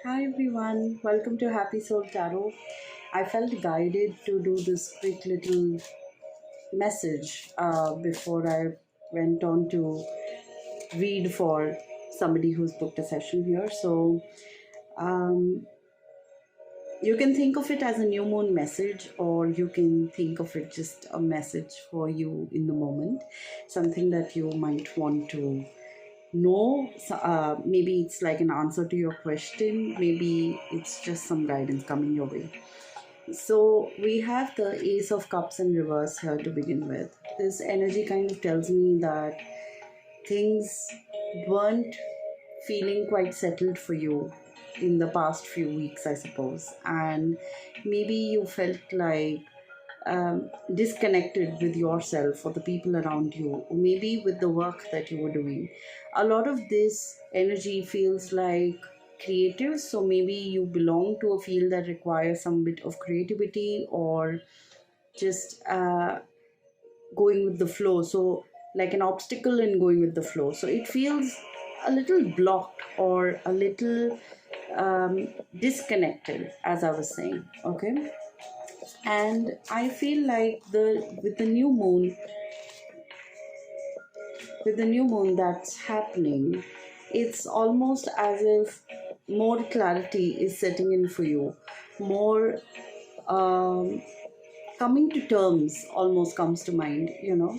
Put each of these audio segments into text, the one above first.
Hi everyone, welcome to Happy Soul Tarot. I felt guided to do this quick little message before I went on to read for somebody who's booked a session here. So um, you can think of it as a new moon message, or you can think of it just a message for you in the moment, something that you might want to know. Maybe it's like an answer to your question, maybe it's just some guidance coming your way. So we have the Ace of Cups in reverse here to begin with. This energy kind of tells me that things weren't feeling quite settled for you in the past few weeks, I suppose. And maybe you felt like disconnected with yourself or the people around you, or maybe with the work that you were doing. A lot of this energy feels like creative, so maybe you belong to a field that requires some bit of creativity, or just going with the flow. So, like an obstacle in going with the flow. So, it feels a little blocked or a little disconnected, as I was saying. Okay, and I feel like with the new moon that's happening, it's almost as if more clarity is setting in for you. More um, coming to terms almost comes to mind,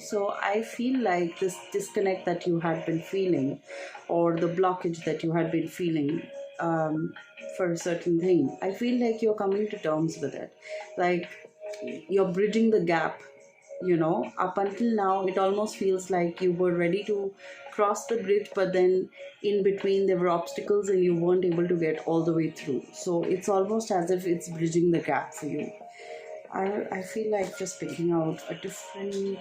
so I feel like this disconnect that you had been feeling, or the blockage that you had been feeling, for a certain thing, I feel like you're coming to terms with it. Like, you're bridging the gap. Up until now it almost feels like you were ready to cross the bridge, but then in between there were obstacles and you weren't able to get all the way through. So it's almost as if it's bridging the gap for you. I feel like just picking out a different.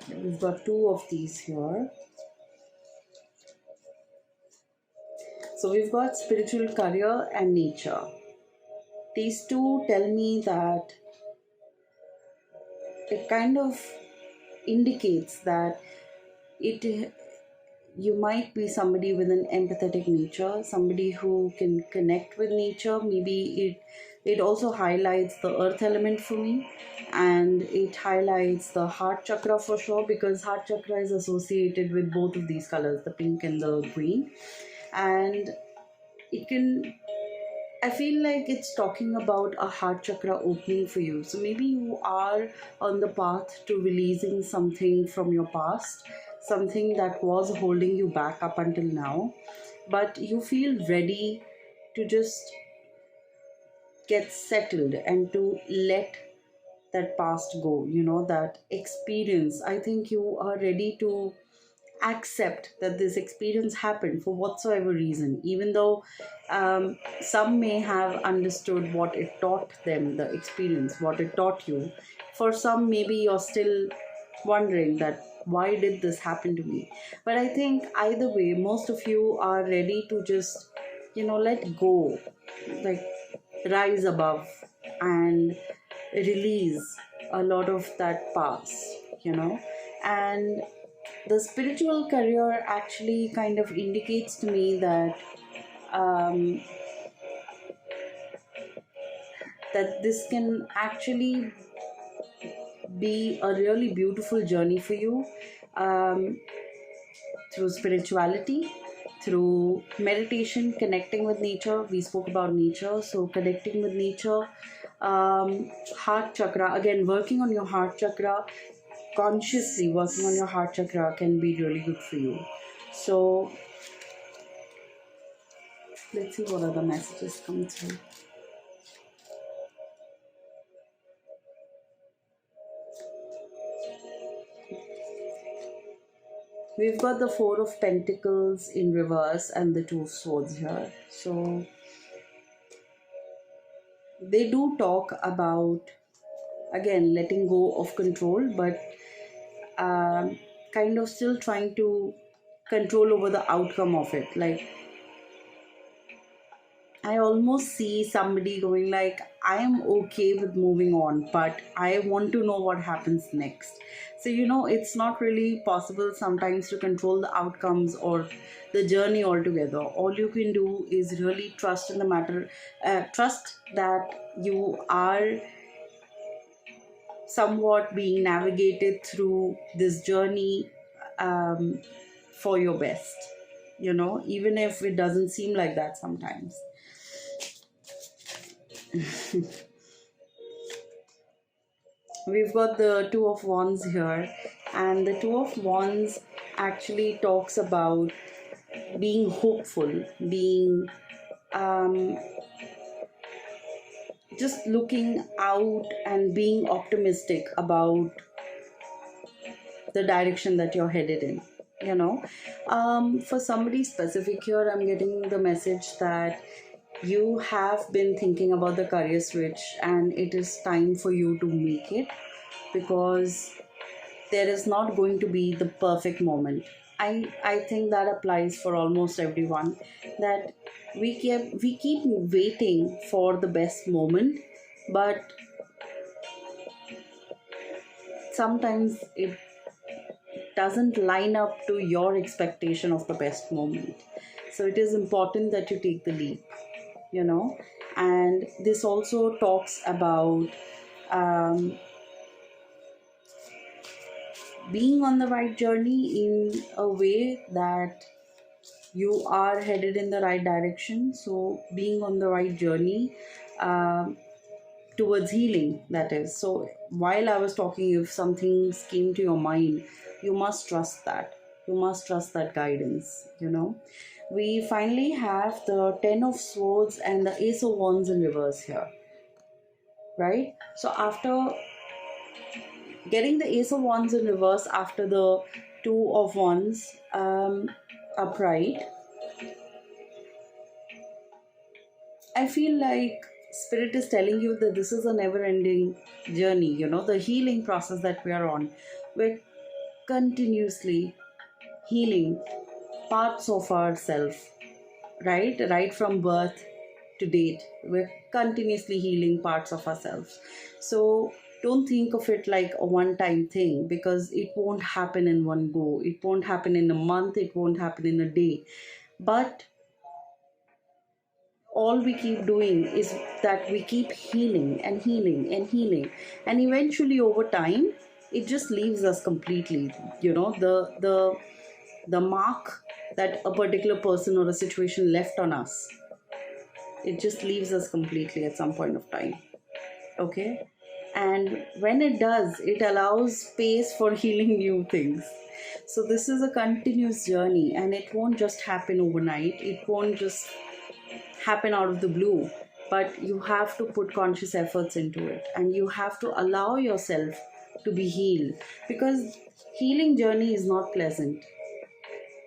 We've got two of these here. So we've got spiritual career and nature. These two tell me that it kind of indicates that it you might be somebody with an empathetic nature, somebody who can connect with nature. Maybe it also highlights the earth element for me, and it highlights the heart chakra for sure, because heart chakra is associated with both of these colors, the pink and the green. And it can I feel like it's talking about a heart chakra opening for you. So maybe you are on the path to releasing something from your past, something that was holding you back up until now, but you feel ready to just get settled and to let that past go, that experience. I think you are ready to accept that this experience happened for whatsoever reason, even though some may have understood what it taught them, the experience, what it taught you. For some, maybe you're still wondering that why did this happen to me. But I think either way, most of you are ready to just, let go, like rise above and release a lot of that past, and the spiritual career actually kind of indicates to me that um, that this can actually be a really beautiful journey for you, um, through spirituality, through meditation, connecting with nature. We spoke about nature, so connecting with nature. Heart chakra, again, working on your heart chakra, consciously working on your heart chakra can be really good for you. So let's see what other messages come through. We've got the Four of Pentacles in reverse and the Two of Swords here. So they do talk about, again, letting go of control, but kind of still trying to control over the outcome of it. Like, I almost see somebody going like, I am okay with moving on, but I want to know what happens next. So, it's not really possible sometimes to control the outcomes or the journey altogether. All you can do is really trust in the matter, trust that you are somewhat being navigated through this journey um, for your best, even if it doesn't seem like that sometimes. We've got the Two of Wands here, and the Two of Wands actually talks about being hopeful, being um, just looking out and being optimistic about the direction that you're headed in. For somebody specific here, I'm getting the message that you have been thinking about the career switch and it is time for you to make it, because there is not going to be the perfect moment. I think that applies for almost everyone, that we keep waiting for the best moment, but sometimes it doesn't line up to your expectation of the best moment. So it is important that you take the leap, you know. And this also talks about um, being on the right journey in a way that you are headed in the right direction. So being on the right journey um, towards healing, that is. So while I was talking, if some things came to your mind, you must trust that. You must trust that guidance, We finally have the Ten of Swords and the Ace of Wands in reverse here, right? So after getting the Ace of Wands in reverse, after the Two of Wands upright, I feel like Spirit is telling you that this is a never ending journey, the healing process that we are on. We're continuously healing parts of ourselves, right? Right from birth to date, we're continuously healing parts of ourselves. So don't think of it like a one time thing, because it won't happen in one go. It won't happen in a month. It won't happen in a day. But all we keep doing is that we keep healing and healing and healing, and eventually over time it just leaves us completely. The mark that a particular person or a situation left on us, it just leaves us completely at some point of time. Okay. And when it does, it allows space for healing new things. So this is a continuous journey, and it won't just happen overnight. It won't just happen out of the blue, but you have to put conscious efforts into it, and you have to allow yourself to be healed, because healing journey is not pleasant.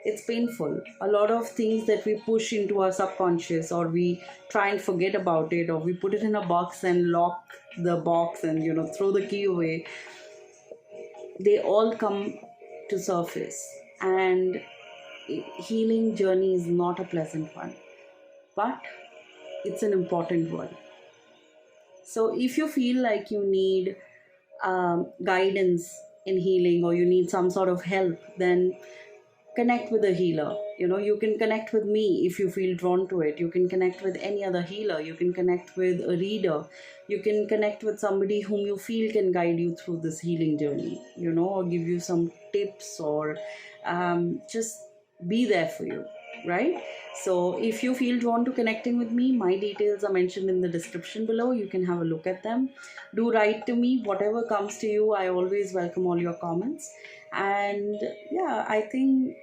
It's painful. A lot of things that we push into our subconscious, or we try and forget about it, or we put it in a box and lock the box and throw the key away, they all come to surface. And healing journey is not a pleasant one, but it's an important one. So if you feel like you need guidance in healing, or you need some sort of help, then connect with a healer. You can connect with me if you feel drawn to it. You can connect with any other healer. You can connect with a reader. You can connect with somebody whom you feel can guide you through this healing journey, or give you some tips, or just be there for you, right? So if you feel drawn to connecting with me, my details are mentioned in the description below. You can have a look at them. Do write to me, whatever comes to you. I always welcome all your comments. And yeah, I think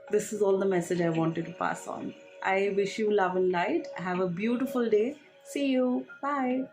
this is all the message I wanted to pass on. I wish you love and light. Have a beautiful day. See you. Bye.